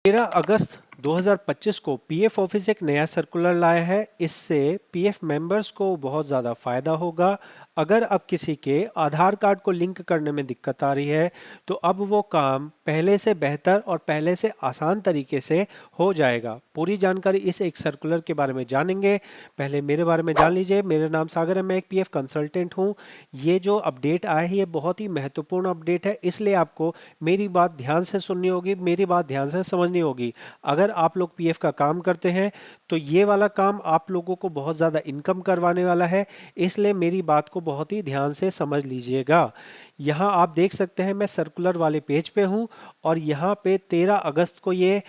13 अगस्त 2025 को PF office एक नया सर्कुलर लाया है। इससे पीएफ मेंबर्स को बहुत ज़्यादा फायदा होगा। अगर अब किसी के आधार कार्ड को लिंक करने में दिक्कत आ रही है तो अब वो काम पहले से बेहतर और पहले से आसान तरीके से हो जाएगा। पूरी जानकारी इस एक सर्कुलर के बारे में जानेंगे। पहले मेरे बारे में जान लीजिए। मेरा नाम सागर है, मैं एक पीएफ कंसल्टेंट हूँ। ये जो अपडेट आया है ये बहुत ही महत्वपूर्ण अपडेट है, इसलिए आपको मेरी बात ध्यान से सुननी होगी, मेरी बात ध्यान से समझनी होगी। अगर आप लोग पीएफ का काम करते हैं तो ये वाला काम आप लोगों को बहुत ज़्यादा इनकम करवाने वाला है, इसलिए मेरी बात को बहुत ही ध्यान से समझ लीजिएगा। यहाँ आप देख सकते हैं मैं सर्कुलर वाले पेज पे हूँ और यहाँ पे 13 अगस्त को ये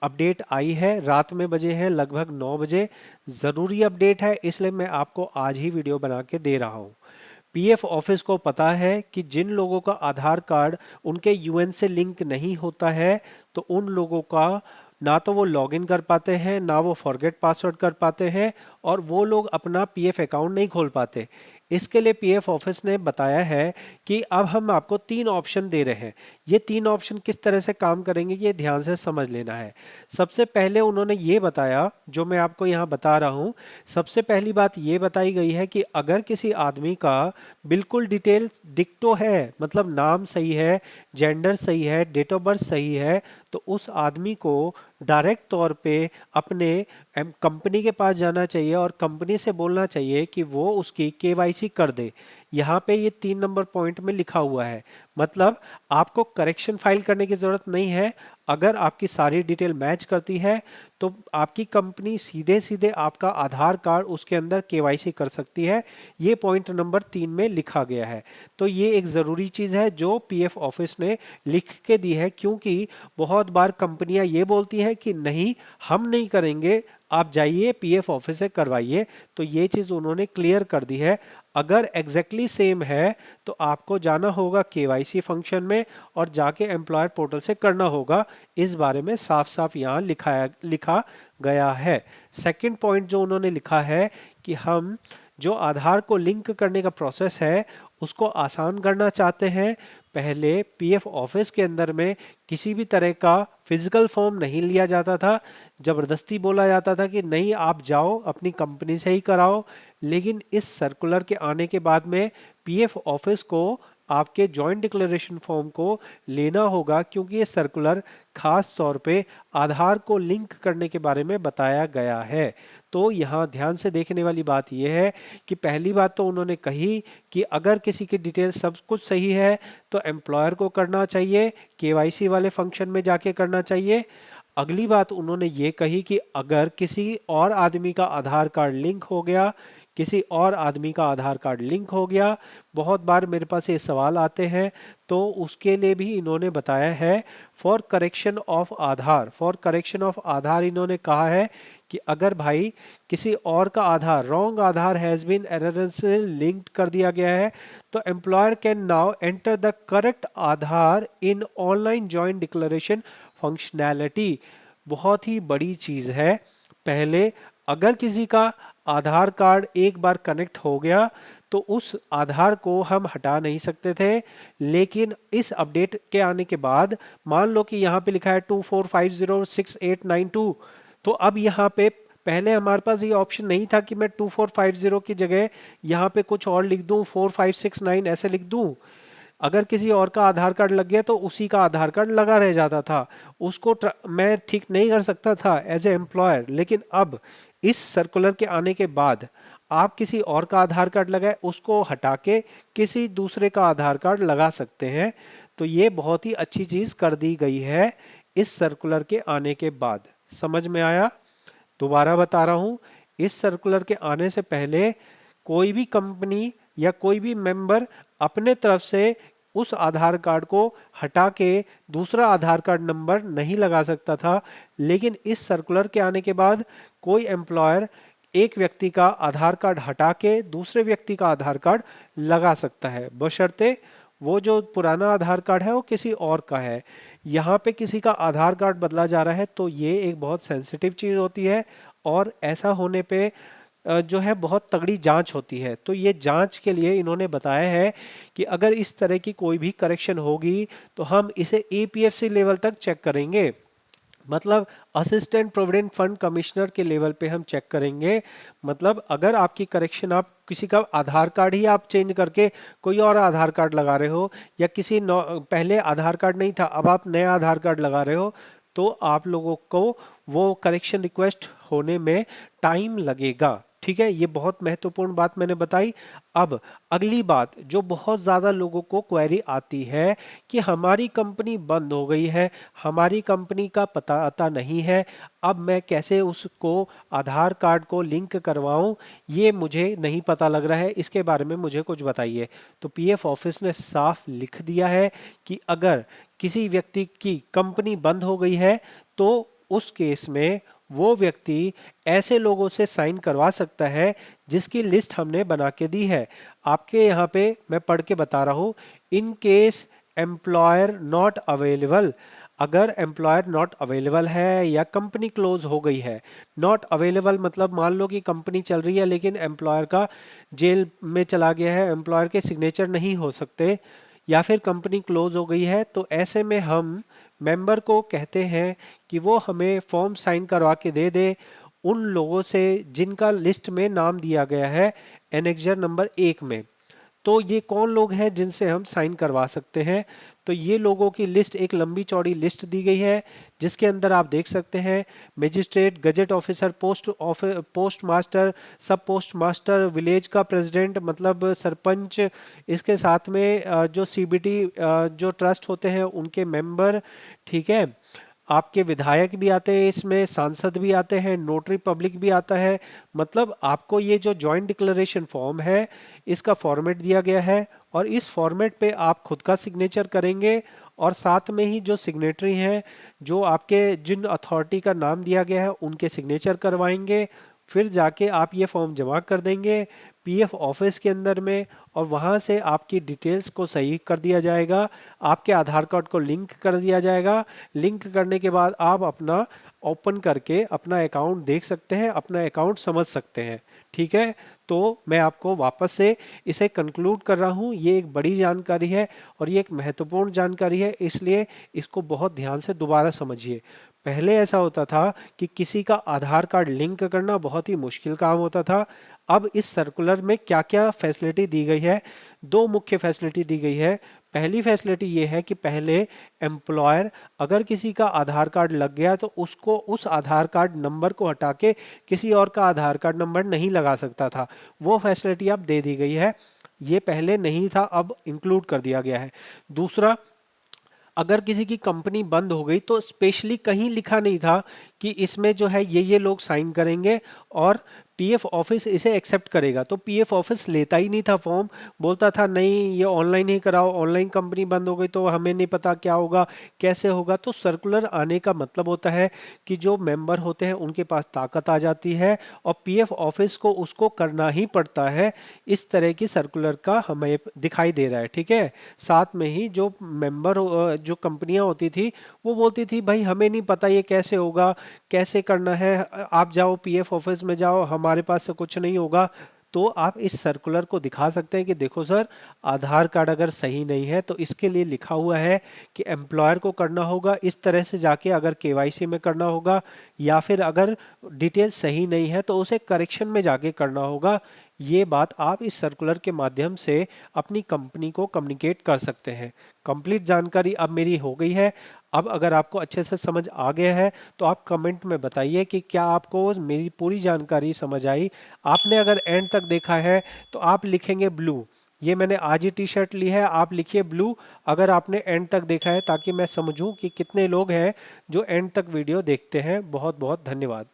अपडेट आई है। रात में बजे हैं लगभग 9 बजे। ज़रूरी अपडेट है, इसलिए मैं आपको आज ही वीडियो बना के दे रहा हूँ। पीएफ ऑफिस को पता है कि जिन लोगों का आधार कार्ड उनके यूएन से लिंक नहीं होता है तो उन लोगों का ना तो वो लॉगिन कर पाते हैं, ना वो फॉरगेट पासवर्ड कर पाते हैं और वो लोग अपना पीएफ अकाउंट नहीं खोल पाते। इसके लिए पीएफ ऑफिस ने बताया है कि अब हम आपको 3 ऑप्शन दे रहे हैं। ये 3 ऑप्शन किस तरह से काम करेंगे ये ध्यान से समझ लेना है। सबसे पहले उन्होंने ये बताया, जो मैं आपको यहाँ बता रहा हूँ। सबसे पहली बात ये बताई गई है कि अगर किसी आदमी का बिल्कुल डिटेल डिक्टो है, मतलब नाम सही है, जेंडर सही है, डेट ऑफ बर्थ सही है, तो उस आदमी को डायरेक्ट तौर पे अपने कंपनी के पास जाना चाहिए और कंपनी से बोलना चाहिए कि वो उसकी केवाईसी कर दे। यहाँ पे ये 3 नंबर पॉइंट में लिखा हुआ है। मतलब आपको करेक्शन फाइल करने की जरूरत नहीं है। अगर आपकी सारी डिटेल मैच करती है तो आपकी कंपनी सीधे सीधे आपका आधार कार्ड उसके अंदर केवाईसी कर सकती है। ये पॉइंट नंबर 3 में लिखा गया है। तो ये एक ज़रूरी चीज़ है जो पीएफ ऑफिस ने लिख के दी है, क्योंकि बहुत बार कंपनियां ये बोलती हैं कि नहीं हम नहीं करेंगे, आप जाइए पीएफ ऑफिस से करवाइए। तो ये चीज़ उन्होंने क्लियर कर दी है। अगर एग्जैक्टली सेम है तो आपको जाना होगा केवाईसी फंक्शन में और जाके एम्प्लॉयर पोर्टल से करना होगा। इस बारे में साफ साफ यहाँ लिखा गया है। सेकंड पॉइंट जो उन्होंने लिखा है कि हम जो आधार को लिंक करने का प्रोसेस है उसको आसान करना चाहते हैं। पहले पीएफ ऑफिस के अंदर में किसी भी तरह का फिजिकल फॉर्म नहीं लिया जाता था। जबरदस्ती बोला जाता था कि नहीं आप जाओ अपनी कंपनी से ही कराओ। लेकिन इस सर्कुलर के आने के बाद में पीएफ ऑफिस को आपके जॉइंट डिक्लेरेशन फॉर्म को लेना होगा, क्योंकि ये सर्कुलर खास तौर पे आधार को लिंक करने के बारे में बताया गया है। तो यहाँ ध्यान से देखने वाली बात यह है कि पहली बात तो उन्होंने कही कि अगर किसी की डिटेल सब कुछ सही है तो एम्प्लॉयर को करना चाहिए, केवाईसी वाले फंक्शन में जाके करना चाहिए। अगली बात उन्होंने ये कही कि अगर किसी और आदमी का आधार कार्ड लिंक हो गया, किसी और आदमी का आधार कार्ड लिंक हो गया, बहुत बार मेरे पास ये सवाल आते हैं, तो उसके लिए भी इन्होंने बताया है for correction of Aadhaar. For correction of Aadhaar इन्होंने कहा है कि अगर भाई किसी और का Aadhaar wrong Aadhaar has been error से लिंक्ड कर दिया गया है तो employer can now enter the correct Aadhaar in online joint declaration functionality. बहुत ही बड़ी चीज है। पहले अगर किसी का आधार कार्ड एक बार कनेक्ट हो गया तो उस आधार को हम हटा नहीं सकते थे। लेकिन इस अपडेट के आने के बाद मान लो कि यहाँ पे लिखा है 24506892, तो अब यहाँ पे पहले हमारे पास ये ऑप्शन नहीं था कि मैं 2450 की जगह यहाँ पे कुछ और लिख दूं, 4569 ऐसे लिख दूं। अगर किसी और का आधार कार्ड लग गया तो उसी का आधार कार्ड लगा रह जाता था, उसको मैं ठीक नहीं कर सकता था एज ए एम्प्लॉयर। लेकिन अब इस सर्कुलर के आने के बाद आप किसी और का आधार कार्ड लगाए उसको हटा के किसी दूसरे का आधार कार्ड लगा सकते हैं। तो ये बहुत ही अच्छी चीज कर दी गई है इस सर्कुलर के आने के बाद। समझ में आया? दोबारा बता रहा हूं, इस सर्कुलर के आने से पहले कोई भी कंपनी या कोई भी मेंबर अपने तरफ से उस आधार कार्ड को हटा के दूसरा आधार कार्ड नंबर नहीं लगा सकता था। लेकिन इस सर्कुलर के आने के बाद कोई एम्प्लॉयर एक व्यक्ति का आधार कार्ड हटा के दूसरे व्यक्ति का आधार कार्ड लगा सकता है, बशर्ते वो जो पुराना आधार कार्ड है वो किसी और का है। यहाँ पे किसी का आधार कार्ड बदला जा रहा है तो ये एक बहुत सेंसिटिव चीज़ होती है और ऐसा होने पे जो है बहुत तगड़ी जांच होती है। तो ये जांच के लिए इन्होंने बताया है कि अगर इस तरह की कोई भी करेक्शन होगी तो हम इसे एपीएफसी लेवल तक चेक करेंगे। मतलब असिस्टेंट प्रोविडेंट फंड कमिश्नर के लेवल पे हम चेक करेंगे। मतलब अगर आपकी करेक्शन, आप किसी का आधार कार्ड ही आप चेंज करके कोई और आधार कार्ड लगा रहे हो, या किसी पहले आधार कार्ड नहीं था अब आप नया आधार कार्ड लगा रहे हो, तो आप लोगों को वो करेक्शन रिक्वेस्ट होने में टाइम लगेगा। ठीक है, ये बहुत महत्वपूर्ण बात मैंने बताई। अब अगली बात जो बहुत ज़्यादा लोगों को क्वेरी आती है कि हमारी कंपनी बंद हो गई है, हमारी कंपनी का पता आता नहीं है, अब मैं कैसे उसको आधार कार्ड को लिंक करवाऊं, ये मुझे नहीं पता लग रहा है, इसके बारे में मुझे कुछ बताइए। तो पीएफ ऑफिस ने साफ लिख दिया है कि अगर किसी व्यक्ति की कंपनी बंद हो गई है तो उस केस में वो व्यक्ति ऐसे लोगों से साइन करवा सकता है जिसकी लिस्ट हमने बना के दी है। आपके यहाँ पे मैं पढ़ के बता रहा हूँ, in case employer not available, अगर एम्प्लॉयर नॉट अवेलेबल है या कंपनी क्लोज हो गई है। नॉट अवेलेबल मतलब मान लो कि कंपनी चल रही है लेकिन एम्प्लॉयर का जेल में चला गया है, एम्प्लॉयर के सिग्नेचर नहीं हो सकते, या फिर कंपनी क्लोज हो गई है, तो ऐसे में हम मेंबर को कहते हैं कि वो हमें फॉर्म साइन करवा के दे दे उन लोगों से जिनका लिस्ट में नाम दिया गया है एनेक्जर नंबर 1 में। तो ये कौन लोग हैं जिनसे हम साइन करवा सकते हैं? तो ये लोगों की लिस्ट, एक लंबी चौड़ी लिस्ट दी गई है जिसके अंदर आप देख सकते हैं magistrate, gazette officer, postmaster, sub postmaster, village का प्रेसिडेंट मतलब सरपंच, इसके साथ में जो सीबीटी जो ट्रस्ट होते हैं उनके मेंबर। ठीक है, आपके विधायक भी आते हैं इसमें, सांसद भी आते हैं, नोटरी पब्लिक भी आता है। मतलब आपको ये जो जॉइंट डिक्लेरेशन फॉर्म है इसका फॉर्मेट दिया गया है और इस फॉर्मेट पे आप खुद का सिग्नेचर करेंगे और साथ में ही जो सिग्नेटरी हैं, जो आपके जिन अथॉरिटी का नाम दिया गया है उनके सिग्नेचर करवाएंगे। फिर जाके आप ये फॉर्म जमा कर देंगे पीएफ ऑफिस के अंदर में, और वहाँ से आपकी डिटेल्स को सही कर दिया जाएगा, आपके आधार कार्ड को लिंक कर दिया जाएगा। लिंक करने के बाद आप अपना ओपन करके अपना अकाउंट देख सकते हैं, अपना अकाउंट समझ सकते हैं। ठीक है, तो मैं आपको वापस से इसे कंक्लूड कर रहा हूँ, ये एक बड़ी जानकारी है और ये एक महत्वपूर्ण जानकारी है, इसलिए इसको बहुत ध्यान से दोबारा समझिए। पहले ऐसा होता था कि किसी का आधार कार्ड लिंक करना बहुत ही मुश्किल काम होता था। अब इस सर्कुलर में क्या क्या फैसिलिटी दी गई है? दो मुख्य फैसिलिटी दी गई है। पहली फैसिलिटी ये है कि पहले एम्प्लॉयर अगर किसी का आधार कार्ड लग गया तो उसको उस आधार कार्ड नंबर को हटा के किसी और का आधार कार्ड नंबर नहीं लगा सकता था, वो फैसिलिटी अब दे दी गई है। ये पहले नहीं था, अब इंक्लूड कर दिया गया है। दूसरा, अगर किसी की कंपनी बंद हो गई तो स्पेशली कहीं लिखा नहीं था कि इसमें जो है ये लोग साइन करेंगे और पीएफ ऑफिस इसे एक्सेप्ट करेगा। तो पीएफ ऑफिस लेता ही नहीं था फॉर्म, बोलता था नहीं ये ऑनलाइन ही कराओ, ऑनलाइन कंपनी बंद हो गई तो हमें नहीं पता क्या होगा, कैसे होगा। तो सर्कुलर आने का मतलब होता है कि जो मेंबर होते हैं उनके पास ताकत आ जाती है और पीएफ ऑफिस को उसको करना ही पड़ता है। इस तरह की सर्कुलर का हमें दिखाई दे रहा है। ठीक है, साथ में ही जो मेंबर जो कंपनियां होती थी वो बोलती थी भाई हमें नहीं पता ये कैसे होगा, कैसे करना है, आप जाओ पीएफ ऑफिस में जाओ, हमारे पास से कुछ नहीं होगा। तो आप इस सर्कुलर को दिखा सकते हैं कि देखो सर, आधार कार्ड अगर सही नहीं है तो इसके लिए लिखा हुआ है कि एम्प्लॉयर को करना होगा इस तरह से जाके, अगर केवाईसी में करना होगा, या फिर अगर डिटेल सही नहीं है तो उसे करेक्शन में जाके करना होगा। ये बात आप इस सर्कुलर के माध्यम से अपनी कंपनी को कम्युनिकेट कर सकते हैं। कंप्लीट जानकारी अब मेरी हो गई है। अब अगर आपको अच्छे से समझ आ गया है तो आप कमेंट में बताइए कि क्या आपको मेरी पूरी जानकारी समझ आई। आपने अगर एंड तक देखा है तो आप लिखेंगे ब्लू, ये मैंने आज ही टी शर्ट ली है, आप लिखिए ब्लू अगर आपने एंड तक देखा है, ताकि मैं समझूं कि कितने लोग हैं जो एंड तक वीडियो देखते हैं। बहुत बहुत धन्यवाद।